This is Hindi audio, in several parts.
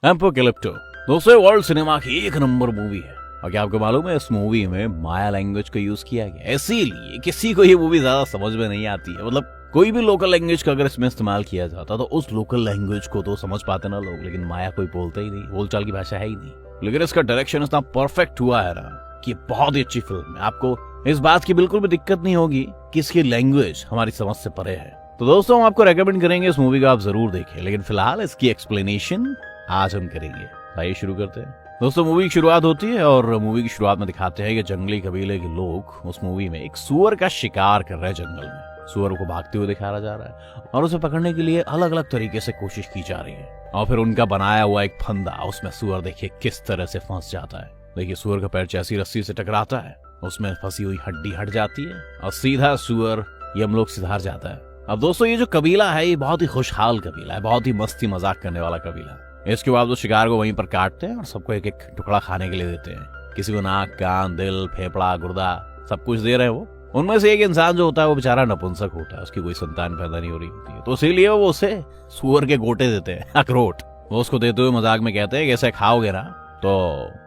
एपोकैलिप्टो दोस्तों वर्ल्ड सिनेमा की एक नंबर मूवी है। और क्या आपको मालूम है इस मूवी में माया लैंग्वेज का यूज किया गया, इसीलिए किसी को ये मूवी ज्यादा समझ में नहीं आती है। मतलब कोई भी लोकल लैंग्वेज का अगर इसमें इस्तेमाल किया जाता तो उस लोकल लैंग्वेज को तो समझ पाते ना लोग, लेकिन माया कोई बोलते ही नहीं, बोलचाल की भाषा है ही नहीं। लेकिन इसका डायरेक्शन इतना परफेक्ट हुआ है ना कि बहुत ही अच्छी फिल्म है। आपको इस बात की बिल्कुल भी दिक्कत नहीं होगी कि इसकी लैंग्वेज हमारी समझ से परे है। तो दोस्तों हम आपको रेकमेंड करेंगे इस मूवी को आप जरूर देखें, लेकिन फिलहाल इसकी एक्सप्लेनेशन आज हम करेंगे। आइए शुरू करते हैं। दोस्तों मूवी की शुरुआत होती है और मूवी की शुरुआत में दिखाते हैं कि जंगली कबीले के लोग उस मूवी में एक सुअर का शिकार कर रहे हैं जंगल में। सुअर को भागते हुए दिखाया जा रहा है और उसे पकड़ने के लिए अलग अलग तरीके से कोशिश की जा रही है। और फिर उनका बनाया हुआ एक फंदा, उसमें सुअर देखिए किस तरह से फंस जाता है। देखिए सुअर का पैर ऐसी रस्सी से टकराता है, उसमें फंसी हुई हड्डी हट जाती है और सीधा सुअर यमलोक सिधार जाता है। अब दोस्तों ये जो कबीला है ये बहुत ही खुशहाल कबीला है, बहुत ही मस्ती मजाक करने वाला कबीला है। इसके बाद वो शिकार को वहीं पर काटते हैं और सबको एक एक टुकड़ा खाने के लिए देते हैं। किसी को नाक, कान, दिल, फेफड़ा, गुर्दा सब कुछ दे रहे हैं वो। उनमें से एक इंसान जो होता है वो बेचारा नपुंसक होता है, उसकी कोई संतान पैदा नहीं हो रही होती है, तो इसीलिए वो उसे सुअर के गोटे देते हैं, अखरोट। वो उसको देते हुए मजाक में कहते हैं कि ऐसे खाओगे ना तो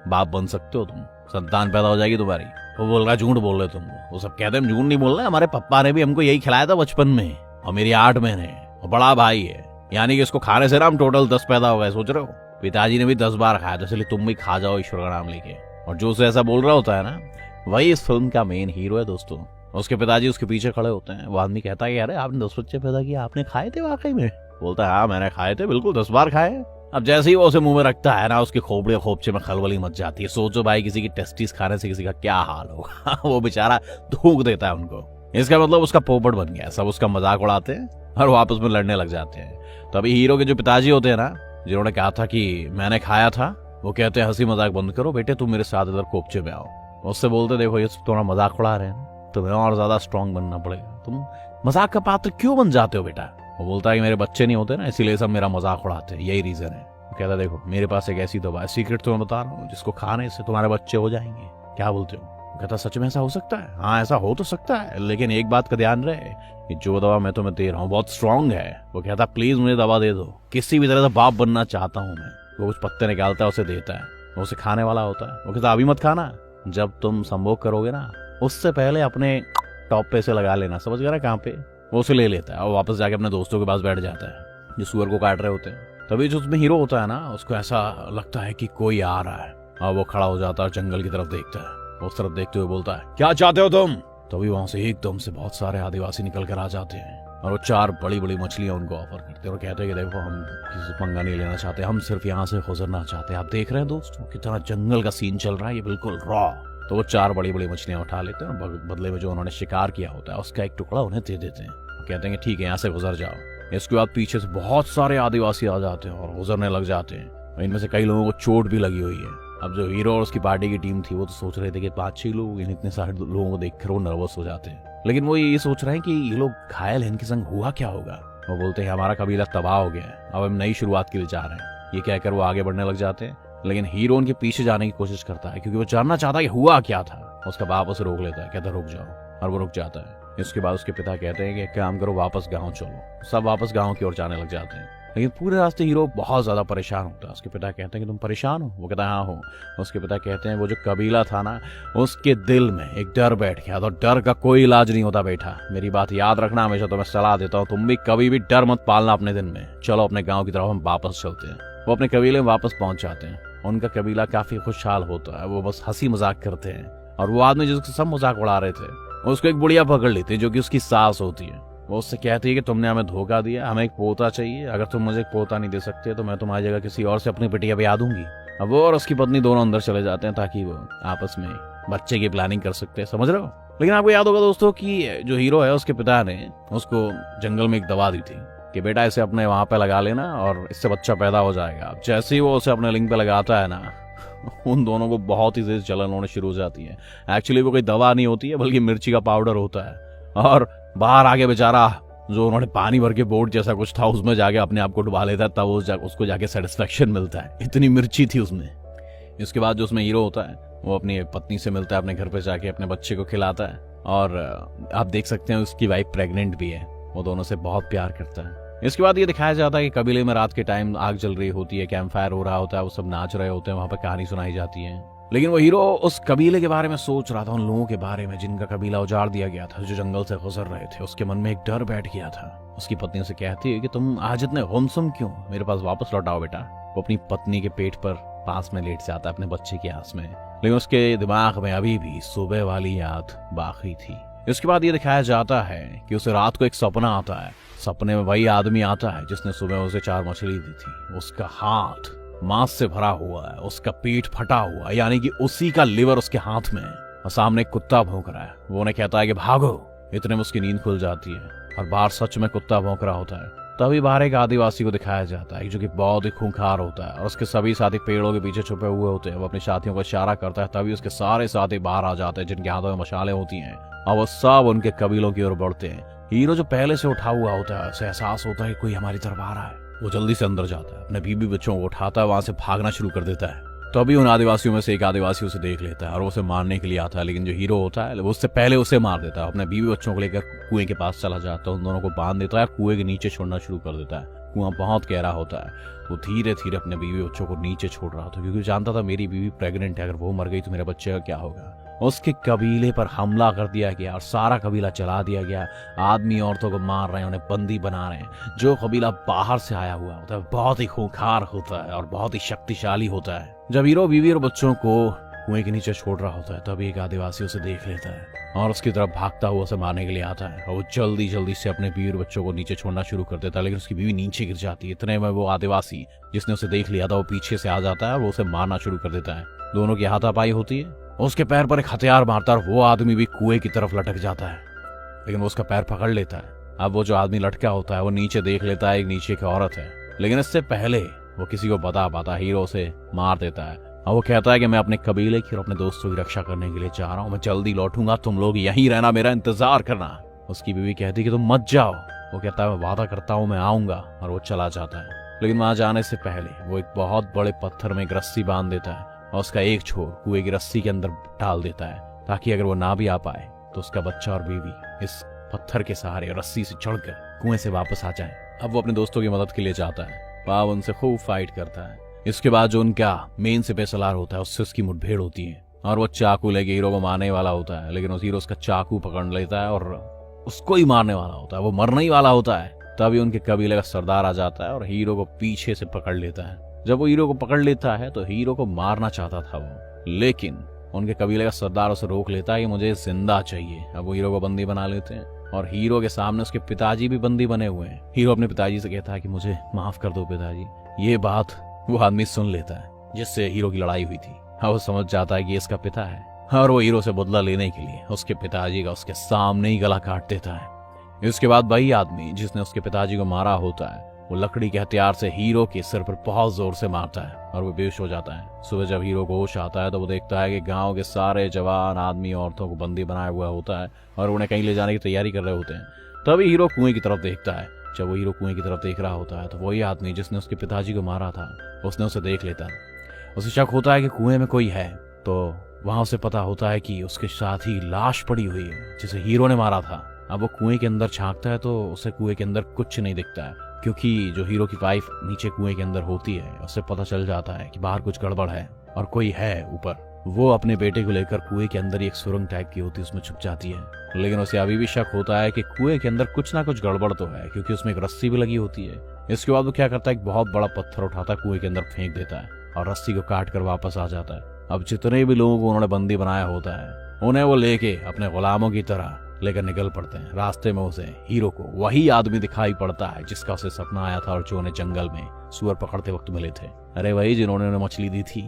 बाप बन सकते हो, तुम संतान पैदा हो जाएगी तुम्हारी। वो बोल रहा झूठ बोल रहे तुम। वो सब कहते हैं झूठ नहीं बोल रहे, हमारे पप्पा ने भी हमको यही खिलाया था बचपन में और मेरी 8 महीने और बड़ा भाई है, यानी कि इसको खाने से ना हम टोटल 10 पैदा हो गए। सोच रहे हो पिताजी ने भी 10 बार खाया था, इसलिए तुम भी खा जाओ ईश्वर का नाम लेके। और जो उसे ऐसा बोल रहा होता है ना वही इस फिल्म का मेन हीरो है दोस्तों। उसके पिताजी उसके पीछे खड़े होते हैं। वो आदमी कहता है अरे आपने 10 बच्चे पैदा किए, आपने खाए थे वाकई में? बोलता है हाँ मैंने खाए थे, बिल्कुल 10 बार खाए। अब जैसे ही वो उसे मुंह में रखता है ना उसके खोपड़े खोपचे में खलबली मच जाती है। सोचो भाई किसी की टेस्टिस खाने से किसी का क्या हाल होगा। वो बेचारा थूक देता है उनको। इसका मतलब उसका पोपट बन गया। सब उसका मजाक उड़ाते हैं और वो आपस में लड़ने लग जाते हैं। तो अभी हीरो के जो पिताजी होते हैं ना, जिन्होंने कहा था कि मैंने खाया था, वो कहते हैं हंसी मजाक बंद करो बेटे, तुम मेरे साथ इधर कोपचे में आओ। उससे बोलते देखो ये थोड़ा मजाक उड़ा रहे हैं, तुम्हें और ज्यादा स्ट्रांग बनना पड़ेगा, तुम मजाक का पात्र क्यों बन जाते हो बेटा? वो बोलता है कि मेरे बच्चे नहीं होते ना इसीलिए सब मेरा मजाक उड़ाते हैं, यही रीजन है। वो कहता देखो मेरे पास एक ऐसी दवा है, सीक्रेट तो मैं बता रहा हूँ, जिसको खाने से तुम्हारे बच्चे हो जाएंगे। क्या बोलते हो? कहता सच में ऐसा हो सकता है? हाँ ऐसा हो तो सकता है, लेकिन एक बात का ध्यान रहे कि जो दवा मैं तुम्हें दे रहा हूँ बहुत स्ट्रांग है। वो कहता प्लीज मुझे दवा दे दो, किसी भी तरह से बाप बनना चाहता हूँ मैं। वो कुछ पत्ते निकालता है उसे देता है, वो उसे खाने वाला होता है। वो कहता अभी मत खाना, जब तुम संभोग करोगे ना उससे पहले अपने टॉप पे से लगा लेना, समझ गया ना कहाँ पे? वो उसे ले लेता है और वापस जाके अपने दोस्तों के पास बैठ जाता है जो सुअर को काट रहे होते हैं। तभी जो उसमें हीरो होता है ना उसको ऐसा लगता है कि कोई आ रहा है और वो खड़ा हो जाता है और जंगल की तरफ देखता है। उस तरफ देखते हुए बोलता है क्या चाहते हो तुम? तभी वहां से एकदम से बहुत सारे आदिवासी निकल कर आ जाते हैं और वो 4 बड़ी बड़ी मछलियां उनको ऑफर करते हैं और कहते हैं कि देखो हम किसी से पंगा नहीं लेना चाहते, हम सिर्फ यहाँ से गुजरना चाहते हैं। आप देख रहे हैं दोस्तों कितना जंगल का सीन चल रहा है, ये बिल्कुल रॉ। तो वो 4 बड़ी बड़ी मछलियां उठा लेते हैं और बदले में जो उन्होंने शिकार किया होता है उसका एक टुकड़ा उन्हें दे देते हैं। कहते हैं ठीक है यहाँ से गुजर जाओ। इसके बाद पीछे से बहुत सारे आदिवासी आ जाते हैं और गुजरने लग जाते हैं। इनमें से कई लोगों को चोट भी लगी हुई है। अब जो हीरो और उसकी पार्टी की टीम थी वो तो सोच रहे थे कि 5-6 लोग, इतने सारे लोगों को देखकर वो नर्वस हो जाते हैं। लेकिन वो ये सोच रहे हैं कि ये लोग घायल हैं, इनके संग हुआ क्या होगा। वो बोलते हैं हमारा कबीला तबाह हो गया है, अब हम नई शुरुआत के लिए जा रहे हैं। ये कहकर वो आगे बढ़ने लग जाते हैं, लेकिन हीरो उनके पीछे जाने की कोशिश करता है क्योंकि वो जानना चाहता है कि हुआ क्या था। उसका बाप उसे रोक लेता है, कहता रुक जाओ, और वो रुक जाता है। इसके बाद उसके पिता कहते हैं कि एक काम करो वापस गाँव चलो। सब वापस गाँव की ओर जाने लग जाते हैं, लेकिन पूरे रास्ते हीरो बहुत ज्यादा परेशान होता है। उसके पिता कहते हैं कि तुम परेशान हो? वो कहता है हाँ हो। उसके पिता कहते हैं वो जो कबीला था ना उसके दिल में एक डर बैठ गया, तो डर का कोई इलाज नहीं होता बेटा, मेरी बात याद रखना हमेशा। तो मैं सलाह देता हूँ तुम भी कभी भी डर मत पालना अपने दिन में। चलो अपने गाँव की तरफ हम वापस चलते हैं। वो अपने कबीले में वापस पहुंच जाते हैं। उनका कबीला काफी खुशहाल होता है, वो बस हंसी मजाक करते हैं। और वो आदमी जिसको सब मजाक उड़ा रहे थे उसको एक बुढ़िया पकड़ लेती है जो कि उसकी सास होती है। वो उससे कहती है कि तुमने हमें धोखा दिया, हमें एक पोता चाहिए, अगर तुम मुझे एक पोता नहीं दे सकते तो मैं तुम्हारी जगह किसी और से अपनी बिटिया ब्याह दूंगी। अब वो और उसकी पत्नी दोनों अंदर चले जाते हैं ताकि वो आपस में बच्चे की प्लानिंग कर सकते हैं, समझ रहे हो। लेकिन आपको याद होगा दोस्तों कि जो हीरो है उसके पिता ने उसको जंगल में एक दवा दी थी कि बेटा इसे अपने वहां पे लगा लेना और इससे बच्चा पैदा हो जाएगा। अब जैसे ही वो उसे अपने लिंग पे लगाता है ना उन दोनों को बहुत ही तेज जलन होने शुरू हो जाती है। एक्चुअली वो कोई दवा नहीं होती है बल्कि मिर्ची का पाउडर होता है। और बाहर आके बेचारा जो उन्होंने पानी भर के बोट जैसा कुछ था उसमें जाके अपने आप को डुबा लेता है, तब उसको जाके सेटिस्फेक्शन मिलता है, इतनी मिर्ची थी उसमें। इसके बाद जो उसमें हीरो होता है वो अपनी पत्नी से मिलता है, अपने घर पे जाके अपने बच्चे को खिलाता है और आप देख सकते हैं उसकी वाइफ प्रेग्नेंट भी है। वो दोनों से बहुत प्यार करता है। इसके बाद ये दिखाया जाता है कि कबीले में रात के टाइम आग जल रही होती है, कैंप फायर हो रहा होता है, वो सब नाच रहे होते हैं, वहां पर कहानी सुनाई जाती है। लेकिन वो हीरो उस कबीले के बारे में सोच रहा था, उन लोगों के बारे में जिनका कबीला उजाड़ दिया गया था, जो जंगल से गुजर रहे थे। उसके मन में एक डर बैठ गया था। उसकी पत्नी उसे कहती है कि तुम आज इतने गुमसुम क्यों, मेरे पास वापस लौट आओ बेटा। वो अपनी पत्नी के पेट पर पास में लेट जाता है, अपने बच्चे के आस में, लेकिन उसके दिमाग में अभी भी सुबह वाली याद बाकी थी। इसके बाद ये दिखाया जाता है कि उसे रात को एक सपना आता है। सपने में वही आदमी आता है जिसने सुबह उसे 4 मछली दी थी। उसका हाथ मांस से भरा हुआ है, उसका पेट फटा हुआ है, यानी कि उसी का लिवर उसके हाथ में है, और सामने एक कुत्ता भौंक रहा है। वो उन्हें कहता है कि भागो। इतने में उसकी नींद खुल जाती है और बाहर सच में कुत्ता भौंक रहा होता है। तभी बाहर एक आदिवासी को दिखाया जाता है जो कि बहुत ही खूंखार होता है, और उसके सभी साथी पेड़ों के पीछे छुपे हुए होते हैं। वो अपने साथियों को इशारा करता है, तभी उसके सारे साथी बाहर आ जाते हैं जिनके हाथों में मशाले होती हैं, और वो सब उनके कबीलों की ओर बढ़ते हैं। हीरो जो पहले से उठा हुआ होता है, उसे एहसास होता है कि कोई हमारी तरफ आ रहा है। वो जल्दी से अंदर जाता है, अपने बीबी बच्चों को उठाता है, वहां से भागना शुरू कर देता है। तो अभी उन आदिवासियों में से एक आदिवासी उसे देख लेता है और उसे मारने के लिए आता है, लेकिन जो हीरो होता है वो उससे पहले उसे मार देता है। अपने बीवी बच्चों को लेकर कुएं के पास चला जाता है, उन दोनों को बांध देता है, कुएं के नीचे छोड़ना शुरू कर देता है। कुआं बहुत गहरा होता है। वो धीरे धीरे अपने बीवी बच्चों को नीचे छोड़ रहा था, क्योंकि जानता था मेरी बीवी प्रेग्नेंट है, अगर वो मर गई तो मेरे बच्चे का क्या होगा। उसके कबीले पर हमला कर दिया गया और सारा कबीला चला दिया गया। आदमी औरतों को मार रहे हैं, उन्हें बंदी बना रहे हैं। जो कबीला बाहर से आया हुआ होता है बहुत ही खूंखार होता है और बहुत ही शक्तिशाली होता है। जब हीरो बीवी और बच्चों को कुएं के नीचे छोड़ रहा होता है, तभी एक आदिवासी उसे देख लेता है और उसकी तरफ भागता हुआ उसे मारने के लिए आता है। और वो जल्दी जल्दी से अपने बीवी और बच्चों को नीचे छोड़ना शुरू कर देता है, लेकिन उसकी बीवी नीचे गिर जाती है। इतने में वो आदिवासी जिसने उसे देख लिया था वो पीछे से आ जाता है और वो उसे मारना शुरू कर देता है। दोनों की हाथापाई होती है। उसके पैर पर एक हथियार मारता है और वो आदमी भी कुएं की तरफ लटक जाता है, लेकिन वो उसका पैर पकड़ लेता है। अब वो जो आदमी लटका होता है वो नीचे देख लेता है, एक नीचे की औरत है, लेकिन इससे पहले वो किसी को बता पाता, हीरो उसे मार देता है। और वो कहता है कि मैं अपने कबीले की और अपने दोस्तों की रक्षा करने के लिए जा रहा हूँ, मैं जल्दी लौटूंगा, तुम लोग यहीं रहना, मेरा इंतजार करना। उसकी बीवी कहती है कि तुम मत जाओ। वो कहता है मैं वादा करता हूँ मैं आऊंगा, और वो चला जाता है। लेकिन वहां जाने से पहले वो एक बहुत बड़े पत्थर में एक रस्सी बांध देता है और उसका एक छोर कुएं की रस्सी के अंदर डाल देता है, ताकि अगर वो ना भी आ पाए तो उसका बच्चा और बीवी इस पत्थर के सहारे रस्सी से चढ़कर कुएं से वापस आ जाए। अब वो अपने दोस्तों की मदद के लिए जाता है, वहां उनसे खूब फाइट करता है। इसके बाद जो उनका मेन सिपहसालार होता है उससे उसकी मुठभेड़ होती है और वो चाकू लेके हीरो को मारने वाला होता है, लेकिन उस हीरो उसका चाकू पकड़ लेता है और उसको ही मारने वाला होता है, वो मरने ही वाला होता है। तभी उनके कबीले का सरदार आ जाता है और हीरो को पीछे से पकड़ लेता है। जब वो हीरो को पकड़ लेता है तो हीरो को मारना चाहता था वो, लेकिन उनके कबीले का सरदार उसे रोक लेता है कि मुझे जिंदा चाहिए। अब वो हीरो को बंदी बना लेते हैं और हीरो के सामने उसके पिताजी भी बंदी बने हुए हैं। हीरो अपने पिताजी से कहता है कि मुझे माफ कर दो पिताजी। ये बात वो आदमी सुन लेता है जिससे हीरो की लड़ाई हुई थी। वो समझ जाता है कि इसका पिता है और वो हीरो से बदला लेने के लिए उसके पिताजी का उसके सामने ही गला काट देता है। इसके बाद वही आदमी जिसने उसके पिताजी को मारा होता है वो लकड़ी के हथियार से हीरो के सिर पर बहुत जोर से मारता है और वो बेहोश हो जाता है। सुबह जब हीरो को होश आता है तो वो देखता है कि गांव के सारे जवान आदमी औरतों को बंदी बनाया हुआ होता है और उन्हें कहीं ले जाने की तैयारी कर रहे होते हैं। तभी हीरो कुएं की तरफ देखता है। जब वो हीरो कुएं की तरफ देख रहा होता है तो वही आदमी जिसने उसके पिताजी को मारा था उसने उसे देख लेता है। उसे शक होता है कि कुएं में कोई है, तो वहां उसे पता होता है कि उसके साथ ही लाश पड़ी हुई है जिसे हीरो ने मारा था। अब वो कुएं के अंदर झांकता है तो उसे कुएं के अंदर कुछ नहीं दिखता है, क्योंकि जो हीरो की वाइफ नीचे कुएं के अंदर होती है उसे पता चल जाता है कि बाहर कुछ गड़बड़ है और कोई है ऊपर। वो अपने बेटे को लेकर कुएं के अंदर एक सुरंग टाइप की होती है उसमें छुप जाती है, लेकिन उसे अभी भी शक होता है कि कुएं के अंदर कुछ ना कुछ गड़बड़ तो है, क्योंकि उसमें एक रस्सी भी लगी होती है। इसके बाद वो क्या करता है, एक बहुत बड़ा पत्थर उठाता है, कुएं के अंदर फेंक देता है और रस्सी को काट कर वापस आ जाता है। अब जितने भी लोगों को उन्होंने बंदी बनाया होता है उन्हें वो लेके अपने गुलामों की तरह लेकर निकल पड़ते हैं। रास्ते में उसे हीरो को वही आदमी दिखाई पड़ता है जिसका उसे सपना आया था और जो उन्हें जंगल में सुअर पकड़ते वक्त मिले थे। अरे वही जिन्होंने उन्हें मछली दी थी,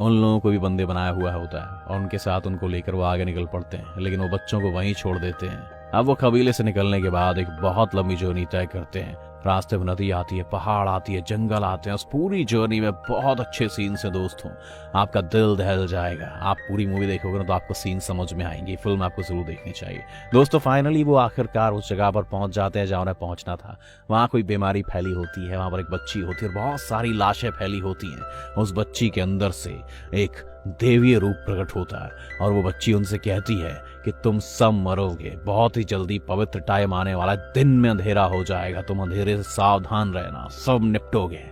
उन लोगों को भी बंदे बनाया हुआ होता है और उनके साथ उनको लेकर वो आगे निकल पड़ते हैं, लेकिन वो बच्चों को वहीं छोड़ देते हैं। अब वो कबीले से निकलने के बाद एक बहुत लंबी जर्नी तय करते हैं। रास्ते में नदी आती है, पहाड़ आती है, जंगल आते हैं। उस पूरी जर्नी में बहुत अच्छे सीन से दोस्तों आपका दिल दहल जाएगा। आप पूरी मूवी देखोगे ना तो आपको सीन समझ में आएंगे। फिल्म आपको जरूर देखनी चाहिए दोस्तों। फाइनली वो आखिरकार उस जगह पर पहुंच जाते हैं जहां उन्हें पहुंचना था। वहां कोई बीमारी फैली होती है, वहां पर एक बच्ची होती है और बहुत सारी लाशें फैली होती हैं। उस बच्ची के अंदर से एक देवीय रूप प्रकट होता है और वो बच्ची उनसे कहती है कि तुम सब मरोगे, बहुत ही जल्दी पवित्र टाइम आने वाला है, दिन में अंधेरा हो जाएगा, तुम अंधेरे से सावधान रहना, सब निपटोगे।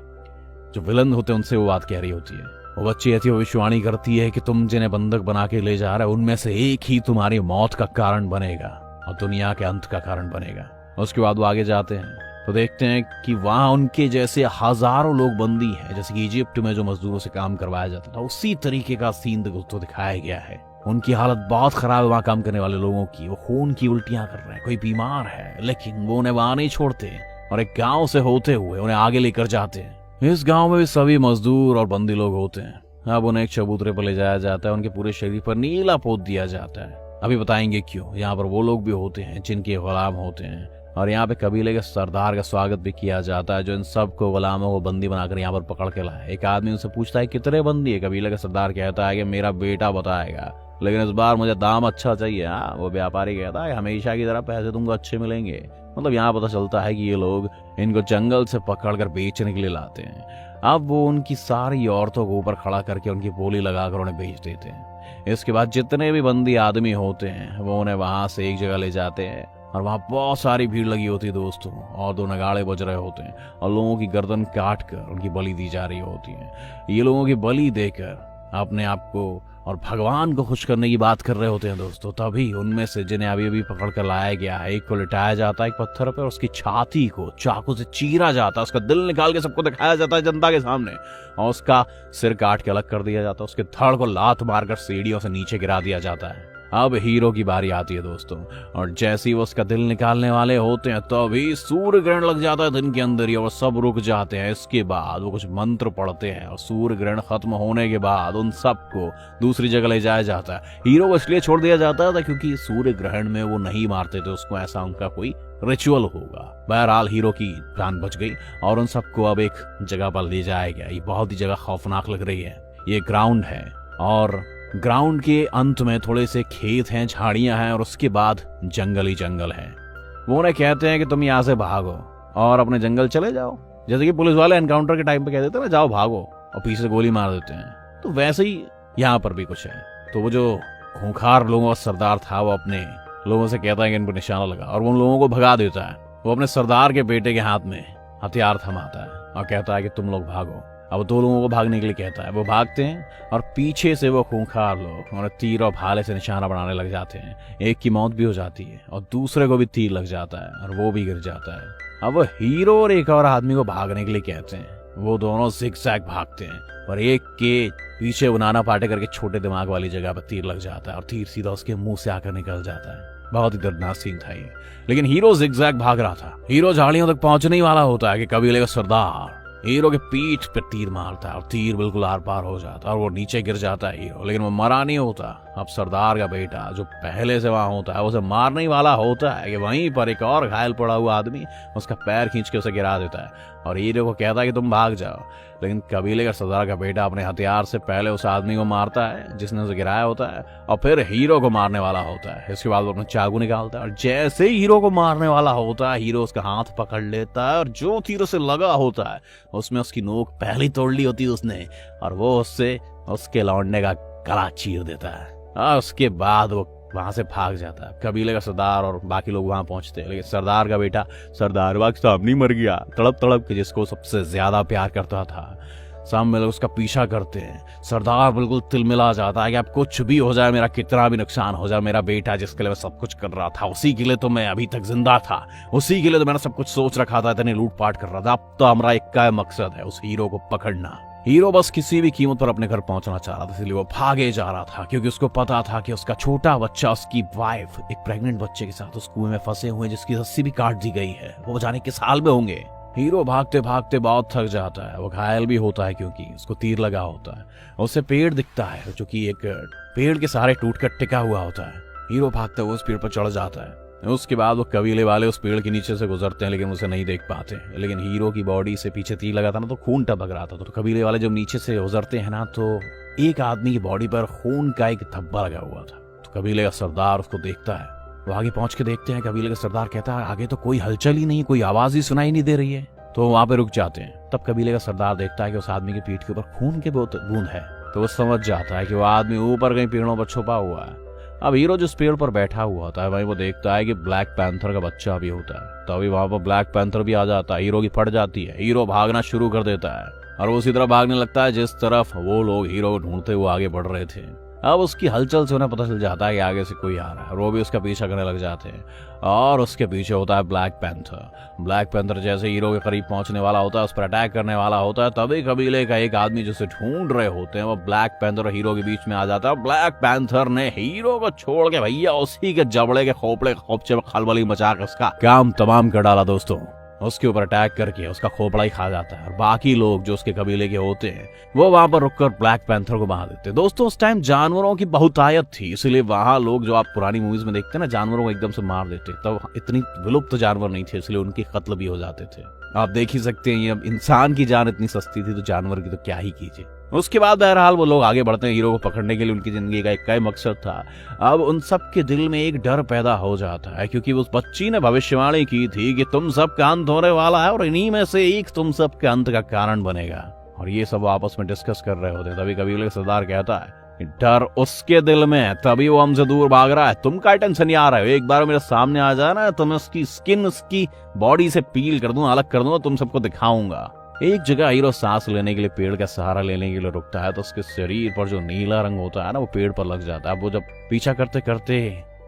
जो विलन होते हैं उनसे वो बात कह रही होती है। वो बच्ची ऐसी भविष्यवाणी करती है कि तुम जिन्हें बंधक बना के ले जा रहे हो उनमें से एक ही तुम्हारी मौत का कारण बनेगा और दुनिया के अंत का कारण बनेगा। उसके बाद वो आगे जाते हैं तो देखते हैं कि वहां उनके जैसे हजारों लोग बंदी हैं, जैसे कि इजिप्ट में जो मजदूरों से काम करवाया जाता था, उसी तरीके का सीन तो दिखाया गया है। उनकी हालत बहुत खराब है वहां काम करने वाले लोगों की। वो खून की उल्टियां कर रहे हैं, कोई बीमार है, लेकिन वो उन्हें वहां नहीं छोड़ते और एक गांव से होते हुए उन्हें आगे लेकर जाते हैं। इस गांव में भी सभी मजदूर और बंदी लोग होते हैं। अब उन्हें एक चबूतरे पर ले जाया जाता है, उनके पूरे शरीर पर नीला पोत दिया जाता है। अभी बताएंगे क्यों। यहाँ पर वो लोग भी होते हैं जिनके गुलाम होते हैं और यहाँ पे कबीले के सरदार का स्वागत भी किया जाता है, जो इन सबको गुलामों को बंदी बनाकर यहाँ पर पकड़ के लाए। एक आदमी उनसे पूछता है कितने बंदी है। कबीले का सरदार कहता है कि मेरा बेटा बताएगा, लेकिन इस बार मुझे दाम अच्छा चाहिए। वो व्यापारी कहता है हमेशा की तरह पैसे तुमको अच्छे मिलेंगे। मतलब यहाँ पता चलता है कि ये लोग इनको जंगल से पकड़कर बेचने के लिए लाते हैं। अब वो उनकी सारी औरतों को ऊपर खड़ा करके उनकी बोली लगाकर उन्हें बेच देते हैं। इसके बाद जितने भी बंदी आदमी होते हैं वो उन्हें वहां से एक जगह ले जाते हैं और वहां बहुत सारी भीड़ लगी होती है दोस्तों, और 2 नगाड़े बज रहे होते हैं और लोगों की गर्दन काट कर उनकी बलि दी जा रही होती है। ये लोगों की बलि देकर अपने आप को और भगवान को खुश करने की बात कर रहे होते हैं दोस्तों। तभी उनमें से जिन्हें अभी अभी पकड़ कर लाया गया है, एक को लिटाया जाता है एक पत्थर पर, उसकी छाती को चाकू से चीरा जाता है, उसका दिल निकाल के सबको दिखाया जाता है जनता के सामने, और उसका सिर काट के अलग कर दिया जाता है। उसके धड़ को लात मारकर सीढ़ियों से नीचे गिरा दिया जाता है। अब हीरो की बारी आती है दोस्तों, और जैसे ही वो उसका दिल निकालने वाले होते हैं तभी सूर्य ग्रहण लग जाता है दिन के अंदर ही, और सब रुक जाते हैं। इसके बाद वो कुछ मंत्र पढ़ते हैं और सूर्य ग्रहण खत्म होने के बाद उन सबको दूसरी जगह ले जाया जाता है। हीरो को इसलिए छोड़ दिया जाता था क्योंकि सूर्य ग्रहण में वो नहीं मारते थे उसको, ऐसा उनका कोई रिचुअल होगा। बहरहाल हीरो की जान बच गई और उन सबको अब एक जगह पर ले जाया गया। ये बहुत ही जगह खौफनाक लग रही है। ये ग्राउंड है और ग्राउंड के अंत में थोड़े से खेत हैं, झाड़ियां हैं और उसके बाद जंगल ही जंगल है। वो उन्हें कहते हैं कि तुम यहाँ से भागो और अपने जंगल चले जाओ, जैसे कि पुलिस वाले एनकाउंटर के टाइम पे कह देते हैं ना जाओ भागो, और पीछे से गोली मार देते हैं। तो वैसे ही यहाँ पर भी कुछ है। तो वो जो खूंखार लोगों का सरदार था वो अपने लोगों से कहता है कि इन पर निशाना लगा, और वो उन लोगों को भगा देता है। वो अपने सरदार के बेटे के हाथ में हथियार थमाता है और कहता है कि तुम लोग भागो। अब 2 लोगों को भागने के लिए कहता है। वो भागते हैं और पीछे से वो खूंखार लोग उन्हें तीर और भाले से निशाना बनाने लग जाते हैं। एक की मौत भी हो जाती है और दूसरे को भी तीर लग जाता है और वो भी गिर जाता है। अब वो हीरो और एक और आदमी को भागने के लिए कहते हैं। वो दोनों जिगजैग भागते हैं और एक के पीछे नाना पाटेकर के छोटे दिमाग वाली जगह पर तीर लग जाता है और तीर सीधा उसके मुंह से आकर निकल जाता है। बहुत ही दर्दनाक सीन था ये, लेकिन हीरो जिगजैग भाग रहा था। हीरो झाड़ियों तक पहुंचने ही वाला होता है कि कबीले का सरदार हीरो के पीठ पे तीर मारता है और तीर बिल्कुल आर पार हो जाता है और वो नीचे गिर जाता है हीरो, लेकिन वो मरा नहीं होता। अब सरदार का बेटा जो पहले से वहां होता है उसे मारने ही वाला होता है कि वहीं पर एक और घायल पड़ा हुआ आदमी उसका पैर खींच के उसे गिरा देता है और हीरो को कहता है कि तुम भाग जाओ। लेकिन कबीले का सरदार का बेटा अपने हथियार से पहले उस आदमी को मारता है जिसने उसे गिराया होता है और फिर हीरो को मारने वाला होता है। इसके बाद वो अपना चाकू निकालता है और जैसे ही हीरो को मारने वाला होता है हीरो उसका हाथ पकड़ लेता है और जो तीर उसे लगा होता है उसमें उसकी नोक पहली तोड़ ली होती है उसने, और वो उससे उसके लौंडे का गला चीर देता है। और उसके बाद वो वहां से भाग जाता है। कबीले का सरदार और बाकी लोग वहां पहुंचते हैं, लेकिन सरदार का बेटा सरदार बाग सामने मर गया तड़प तड़प के, जिसको सबसे ज्यादा प्यार करता था। सामने लोग उसका पीछा करते हैं। सरदार बिल्कुल तिलमिला जाता है कि अब कुछ भी हो जाए, मेरा कितना भी नुकसान हो जाए, मेरा बेटा जिसके लिए मैं सब कुछ कर रहा था उसी के लिए तो मैं अभी तक जिंदा था, उसी के लिए तो मैंने सब कुछ सोच रखा था, इतनी लूटपाट कर रहा था। अब तो हमारा एक का मकसद है उस हीरो को पकड़ना। हीरो बस किसी भी कीमत पर अपने घर पहुंचना चाह रहा था, इसलिए वो भागे जा रहा था क्योंकि उसको पता था कि उसका छोटा बच्चा, उसकी वाइफ एक प्रेग्नेंट बच्चे के साथ उस कुएं में फंसे हुए जिसकी रस्सी भी काट दी गई है। वो जाने किस हाल में होंगे। हीरो भागते भागते बहुत थक जाता है, वो घायल भी होता है क्योंकि उसको तीर लगा होता है। उससे पेड़ दिखता है जो कि एक पेड़ के सहारे टूट कर टिका हुआ होता है। हीरो भागते हुए उस पेड़ पर चढ़ जाता है। उसके बाद वो कबीले वाले उस पेड़ के नीचे से गुजरते हैं लेकिन उसे नहीं देख पाते। लेकिन हीरो की बॉडी से पीछे तीर लगा था ना, तो खून टपक रहा था। तो कबीले वाले जब नीचे से गुजरते हैं ना, तो एक आदमी की बॉडी पर खून का एक धब्बा लगा हुआ था। तो कबीले का सरदार उसको देखता है। वो आगे पहुंच के देखते हैं, कबीले का सरदार कहता है आगे तो कोई हलचल ही नहीं, कोई आवाज ही सुनाई नहीं दे रही है। तो वहां पे रुक जाते हैं। तब कबीले का सरदार देखता है कि उस आदमी की पीठ के ऊपर खून के बूंद है। तो वो समझ जाता है कि वो आदमी ऊपर कहीं पेड़ों पर छुपा हुआ है। अब हीरो जिस पेड़ पर बैठा हुआ होता है वहीं वो देखता है कि ब्लैक पैंथर का बच्चा भी होता है। तभी वहां पर ब्लैक पैंथर भी आ जाता है, हीरो की फट जाती है, हीरो भागना शुरू कर देता है और वो उसी तरह भागने लगता है जिस तरफ वो लोग हीरो को ढूंढते हुए आगे बढ़ रहे थे। अब उसकी हलचल से उन्हें पता चल जाता है कि आगे से कोई आ रहा है, वो भी उसका पीछा करने लग जाते हैं और उसके पीछे होता है ब्लैक पैंथर। ब्लैक पैंथर जैसे हीरो के करीब पहुंचने वाला होता है, उस पर अटैक करने वाला होता है, तभी कबीले का एक आदमी जिसे ढूंढ रहे होते हैं वो ब्लैक पैंथर और हीरो के बीच में आ जाता है। ब्लैक पैंथर ने हीरो को छोड़ के भैया उसी के जबड़े के खोपड़े खोपचे में खलबली मचा के उसका काम तमाम कर डाला दोस्तों। उसके ऊपर अटैक करके उसका खोपड़ा ही खा जाता है और बाकी लोग जो उसके कबीले के होते हैं वो वहां पर रुककर ब्लैक पैंथर को मार देते हैं। दोस्तों उस टाइम जानवरों की बहुतायत थी, इसलिए वहां लोग जो आप पुरानी मूवीज में देखते हैं ना जानवरों को एकदम से मार देते, तब इतनी विलुप्त जानवर नहीं थे इसलिए उनके कत्ल भी हो जाते थे। आप देख ही सकते हैं अब इंसान की जान इतनी सस्ती थी तो जानवर की तो क्या ही कीजिए। उसके बाद बहरहाल वो लोग आगे बढ़ते हैं, हीरो को पकड़ने के लिए उनकी जिंदगी का एक मकसद था। अब उन सब के दिल में एक डर पैदा हो जाता है क्योंकि उस बच्ची ने भविष्यवाणी की थी कि तुम सब का अंत होने वाला है और इन्हीं में से एक तुम सब के अंत का कारण बनेगा। और ये सब आपस में डिस्कस कर रहे होते हैं, तभी कबीले का सरदार कहता है कि डर उसके दिल में है तभी वो हमसे दूर भाग रहा है, तुम का टेंशन नहीं आ रहा है, एक बार मेरे सामने आ जाना तो मैं उसकी स्किन उसकी बॉडी से पील कर दूं, अलग कर दूंगा, तुम सबको दिखाऊंगा। एक जगह हीरो सांस लेने के लिए पेड़ का सहारा लेने के लिए रुकता है तो उसके शरीर पर जो नीला रंग होता है ना वो पेड़ पर लग जाता है। वो जब पीछा करते करते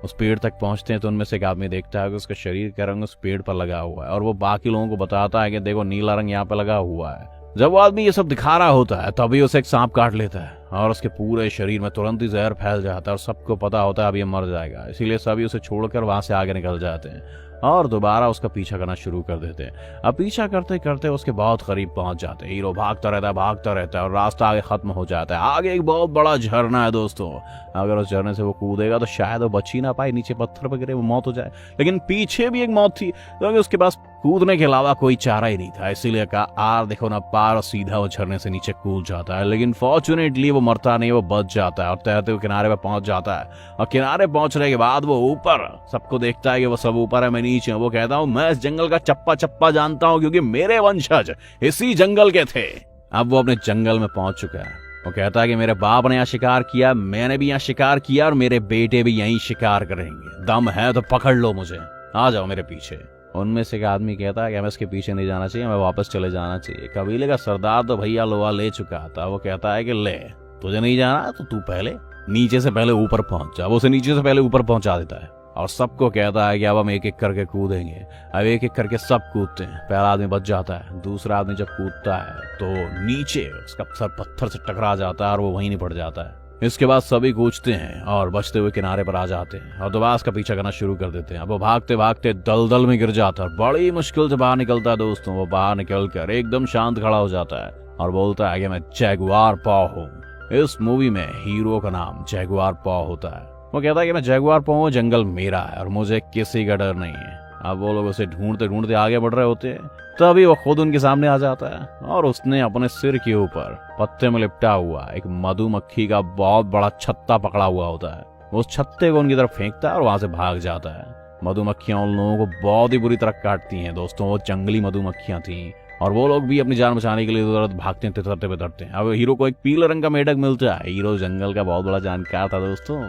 उस पेड़ तक पहुंचते हैं तो उनमें से एक आदमी देखता है कि उसका शरीर का रंग उस पेड़ पर लगा हुआ है और वो बाकी लोगों को बताता है कि देखो नीला रंग यहाँ पे लगा हुआ है। जब वो आदमी ये सब दिखा रहा होता है तभी उसे एक सांप काट लेता है और उसके पूरे शरीर में तुरंत ही जहर फैल जाता है और सबको पता होता है अब ये मर जाएगा, इसीलिए सभी उसे छोड़कर वहां से आगे निकल जाते हैं और दोबारा उसका पीछा करना शुरू कर देते हैं। अब पीछा करते करते उसके बहुत करीब पहुंच जाते हैं, हीरो भागता रहता है और रास्ता आगे खत्म हो जाता है। आगे एक बहुत बड़ा झरना है दोस्तों, अगर उस झरने से वो कूदेगा तो शायद वो बच ही ना पाए, नीचे पत्थर पर गिरे वो मौत हो जाए। लेकिन पीछे भी एक मौत थी क्योंकि उसके पास कूदने के अलावा कोई चारा ही नहीं था, इसीलिए कहा आर देखो ना पार और सीधा वो झरने से नीचे कूद जाता है। लेकिन फॉर्चुनेटली वो मरता नहीं, वो बच जाता है और तैरते हुए किनारे पे पहुंच जाता है। और किनारे पहुंचने के बाद वो ऊपर सबको देखता है कि वो सब ऊपर है मैं नीचे हूं। वो कहता हूं मैं इस जंगल का चप्पा चप्पा जानता हूं क्योंकि मेरे वंशज इसी जंगल के थे। अब वो अपने जंगल में पहुंच चुका है। वो कहता है कि मेरे बाप ने यहाँ शिकार किया, मैंने भी यहाँ शिकार किया और मेरे बेटे भी यहीं शिकार करेंगे, दम है तो पकड़ लो मुझे, आ जाओ मेरे पीछे। उनमें से एक आदमी कहता है कि हमें इसके पीछे नहीं जाना चाहिए, हमें वापस चले जाना चाहिए। कबीले का सरदार तो भैया लोहा ले चुका था, वो कहता है कि ले तुझे नहीं जाना तो तू पहले नीचे से पहले ऊपर पहुंच जा। वो उसे नीचे से पहले ऊपर पहुंचा देता है और सबको कहता है कि अब हम एक एक करके कूदेंगे। अब एक एक करके सब कूदते हैं, पहला आदमी बच जाता है, दूसरा आदमी जब कूदता है तो नीचे उसका सर पत्थर से टकरा जाता है और वो वहीं निपट जाता है। इसके बाद सभी कूदते हैं और बचते हुए किनारे पर आ जाते हैं और दोबारा उसका पीछा करना शुरू कर देते हैं। अब वो भागते भागते दलदल में गिर जाता है, बड़ी मुश्किल से बाहर निकलता है दोस्तों। वो बाहर निकलकर एकदम शांत खड़ा हो जाता है और बोलता है कि मैं जैगुआर पॉ हूँ। इस मूवी में हीरो का नाम जैगुआर पॉ होता है। वो कहता है कि मैं जैगुआर पॉ हूँ, जंगल मेरा है और मुझे किसी का डर नहीं है। अब वो लोग उसे ढूंढते ढूंढते आगे बढ़ रहे होते हैं, तभी वो खुद उनके सामने आ जाता है और उसने अपने सिर के ऊपर पत्ते में लिपटा हुआ एक मधुमक्खी का बहुत बड़ा छत्ता पकड़ा हुआ होता है। वो उस छत्ते को उनकी तरफ फेंकता है और वहां से भाग जाता है। मधुमक्खियां उन लोगों को बहुत ही बुरी तरह काटती हैं दोस्तों, वो जंगली मधुमक्खियां थी और वो लोग भी अपनी जान बचाने के लिए उधर भागते हैं, तितरते बितरते हैं। अब हीरो को एक पीले रंग का मेढक मिलता है। हीरो जंगल का बहुत बड़ा जानकार था दोस्तों,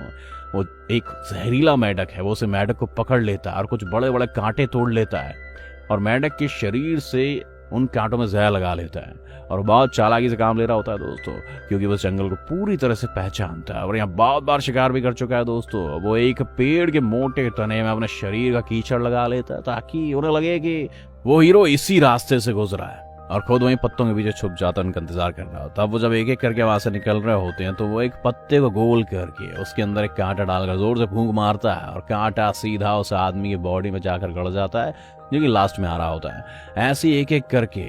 वो एक जहरीला मेढक है। वो उसे मेढक को पकड़ लेता है और कुछ बड़े बड़े कांटे तोड़ लेता है और मेढक के शरीर से उन कांटों में जहर लगा लेता है और बहुत चालाकी से काम ले रहा होता है दोस्तों, क्योंकि वो जंगल को पूरी तरह से पहचानता है और यहाँ बहुत बार शिकार भी कर चुका है दोस्तों। वो एक पेड़ के मोटे तने में अपने शरीर का कीचड़ लगा लेता है ताकि उन्हें लगे कि वो हीरो इसी रास्ते से गुजरा है और खुद वहीं पत्तों के पीछे छुप जाता है, उनका इंतजार कर रहा होता है। अब वो जब एक एक करके वहां से निकल रहे होते हैं तो वो एक पत्ते को गोल करके उसके अंदर एक कांटा डालकर जोर से फूंक मारता है और कांटा सीधा उस आदमी की बॉडी में जाकर गड़ जाता है, जो कि लास्ट में आ रहा होता है। ऐसे एक एक करके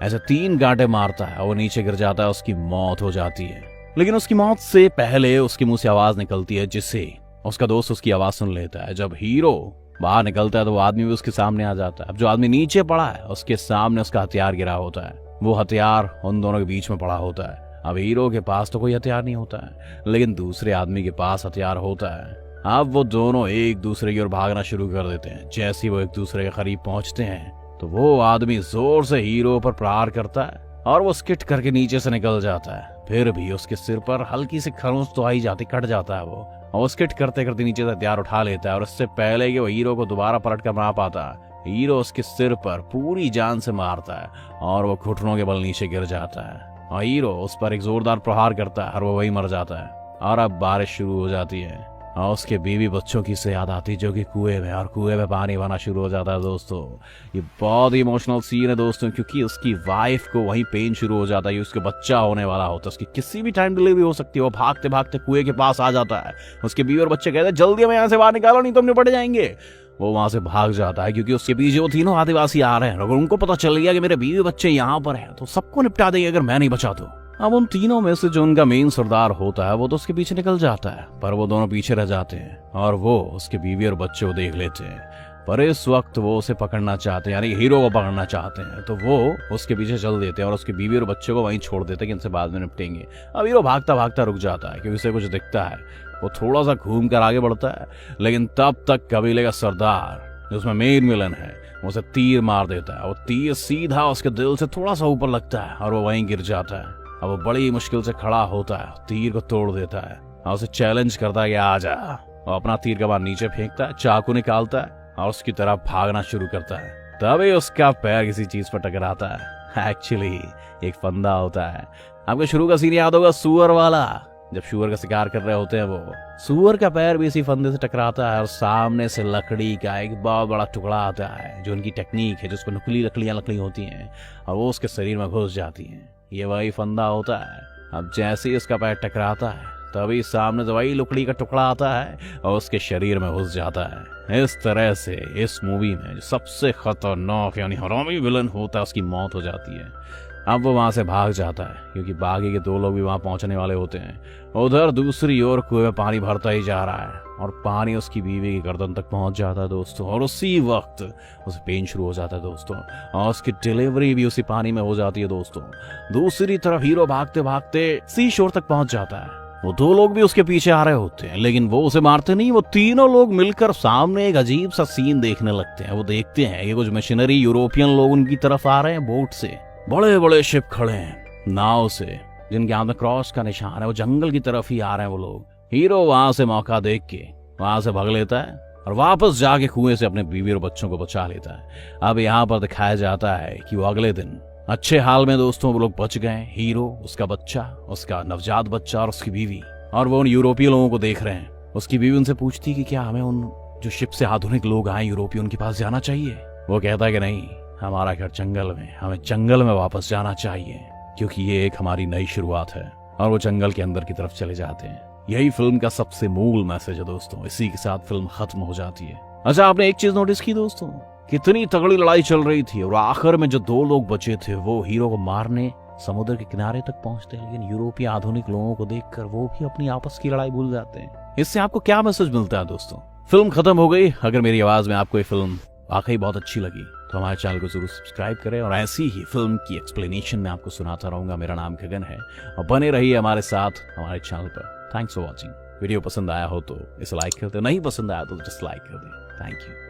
ऐसे 3 कांटे मारता है और वो नीचे गिर जाता है, उसकी मौत हो जाती है। लेकिन उसकी मौत से पहले उसके मुंह से आवाज निकलती है जिससे उसका दोस्त उसकी आवाज सुन लेता है। जब हीरो बाहर निकलता है तो वो आदमी भी उसके सामने आ जाता है। अब जो आदमी नीचे पड़ा है उसके सामने उसका हथियार गिरा होता है, वो हथियार उन दोनों के बीच में पड़ा होता है। अब हीरो के पास तो कोई हथियार नहीं होता है, लेकिन दूसरे आदमी के पास हथियार होता है। अब वो दोनों एक दूसरे की ओर भागना शुरू कर देते हैं। जैसे ही वो एक दूसरे के करीब पहुंचते हैं तो वो आदमी जोर से हीरो पर प्रहार करता है और वो स्किट करके नीचे से निकल जाता है। फिर भी उसके सिर पर हल्की सी खरोंच तो आई जाती, कट जाता है वो, और स्किट करते करते नीचे से हथियार उठा लेता है। और इससे पहले कि वो हीरो को दोबारा पलट कर मार पाता, हीरो उसके सिर पर पूरी जान से मारता है और वो घुटनों के बल नीचे गिर जाता है। और हीरो उस पर एक जोरदार प्रहार करता है और वो वही मर जाता है। और अब बारिश शुरू हो जाती है और उसके बीवी बच्चों की से याद आती जो कि कुएं में, और कुएं में पानी बहना शुरू हो जाता है। दोस्तों ये बहुत ही इमोशनल सीन है दोस्तों, क्योंकि उसकी वाइफ को वहीं पेन शुरू हो जाता है, उसके बच्चा होने वाला होता है, उसकी किसी भी टाइम डिलीवरी हो सकती है। वो भागते भागते कुएं के पास आ जाता है, उसके बीवी और बच्चे कहते हैं जल्दी हमें यहाँ से बाहर निकालो नहीं तो हम निपट जाएंगे। वो वहां से भाग जाता है क्योंकि उसके पीछे वो तीनों आदिवासी आ रहे हैं। अगर उनको पता चल गया कि मेरे बीवी बच्चे यहाँ पर हैं तो सबको निपटा देंगे अगर मैं नहीं बचा तो। अब उन तीनों में से जो उनका मेन सरदार होता है वो तो उसके पीछे निकल जाता है, पर वो दोनों पीछे रह जाते हैं और वो उसके बीवी और बच्चे को देख लेते हैं। पर इस वक्त वो उसे पकड़ना चाहते हैं, यानी हीरो को पकड़ना चाहते हैं, तो वो उसके पीछे चल देते हैं और उसकी बीवी और बच्चे को वहीं छोड़ देते हैं कि इनसे बाद में निपटेंगे। अब हीरो भागता भागता रुक जाता है क्योंकि उसे कुछ दिखता है। वो थोड़ा सा घूम कर आगे बढ़ता है, लेकिन तब तक कबीले का सरदार जिसमें मेन विलन है उसे तीर मार देता है। वो तीर सीधा उसके दिल से थोड़ा सा ऊपर लगता है और वो वहीं गिर जाता है। अब वो बड़ी मुश्किल से खड़ा होता है, तीर को तोड़ देता है और उसे चैलेंज करता है कि आ जा। वो अपना तीर का बार नीचे फेंकता है, चाकू निकालता है और उसकी तरफ भागना शुरू करता है। तभी उसका पैर किसी चीज पर टकराता है। एक्चुअली एक फंदा होता है। आपको शुरू का सीन याद होगा सुअर वाला, जब सुअर का शिकार कर रहे होते हैं वो सुअर का पैर भी इसी फंदे से टकराता है और सामने से लकड़ी का एक बहुत बड़ा टुकड़ा आता है, जो उनकी टेक्निक है, जिसको नुकीली लकड़ी होती हैं और वो उसके शरीर में घुस जाती हैं। ये वही फंदा होता है। अब जैसे ही उसका पैर टकराता है तभी सामने से वही लकड़ी का टुकड़ा आता है और उसके शरीर में घुस जाता है। इस तरह से इस मूवी में जो सबसे खतरनाक यानी हरामी विलन होता है उसकी मौत हो जाती है। अब वो वहां से भाग जाता है क्योंकि बाकी के दो लोग भी वहां पहुंचने वाले होते हैं। उधर दूसरी ओर कुएं में पानी भरता ही जा रहा है और पानी उसकी बीवी की गर्दन तक पहुंच जाता है दोस्तों। और उसी वक्त उसे पेन शुरू हो जाता है दोस्तों, और उसकी डिलीवरी भी उसी पानी में हो जाती है दोस्तों। दूसरी तरफ हीरो भागते भागते सी शोर तक पहुंच जाता है। वो दो लोग भी उसके पीछे आ रहे होते हैं, लेकिन वो उसे मारते नहीं। वो तीनों लोग मिलकर सामने एक अजीब सा सीन देखने लगते हैं। वो देखते हैं कि कुछ मिशनरी यूरोपियन लोग उनकी तरफ आ रहे हैं बोट से। बड़े बड़े शिप खड़े हैं नाव से, जिनके हाथ में क्रॉस का निशान है। वो जंगल की तरफ ही आ रहे हैं वो लोग। हीरो वहां से मौका देख के वहां से भाग लेता है और वापस जाके कुएं से अपने बीवी और बच्चों को बचा लेता है। अब यहाँ पर दिखाया जाता है कि वो अगले दिन अच्छे हाल में दोस्तों वो लोग बच गए। हीरो, उसका बच्चा, उसका नवजात बच्चा और उसकी बीवी, और वो उन यूरोपीय लोगों को देख रहे हैं। उसकी बीवी उनसे पूछती कि क्या हमें उन जो शिप से आधुनिक लोग आए यूरोपीय उनके पास जाना चाहिए। वो कहता है कि नहीं, हमारा घर जंगल में, हमें जंगल में वापस जाना चाहिए क्योंकि ये एक हमारी नई शुरुआत है। और वो जंगल के अंदर की तरफ चले जाते हैं। यही फिल्म का सबसे मूल मैसेज है दोस्तों। इसी के साथ फिल्म खत्म हो जाती है। अच्छा, आपने एक चीज नोटिस की दोस्तों, कितनी तगड़ी लड़ाई चल रही थी और आखिर में जो दो लोग बचे थे वो हीरो को मारने समुद्र के किनारे तक पहुंचते हैं, लेकिन यूरोपीय आधुनिक लोगों को देखकर वो भी अपनी आपस की लड़ाई भूल जाते हैं। इससे आपको क्या मैसेज मिलता है दोस्तों? फिल्म खत्म हो गई। अगर मेरी आवाज में आपको ये फिल्म वाकई बहुत अच्छी लगी तो हमारे चैनल को जरूर सब्सक्राइब करें और ऐसी ही फिल्म की एक्सप्लेनेशन में आपको सुनाता रहूंगा। मेरा नाम गगन है और बने रहिए हमारे साथ हमारे चैनल पर। Thanks for watching. वीडियो पसंद आया हो तो इसे लाइक कर दे, नहीं पसंद आया तो डिसलाइक कर दे। Thank you.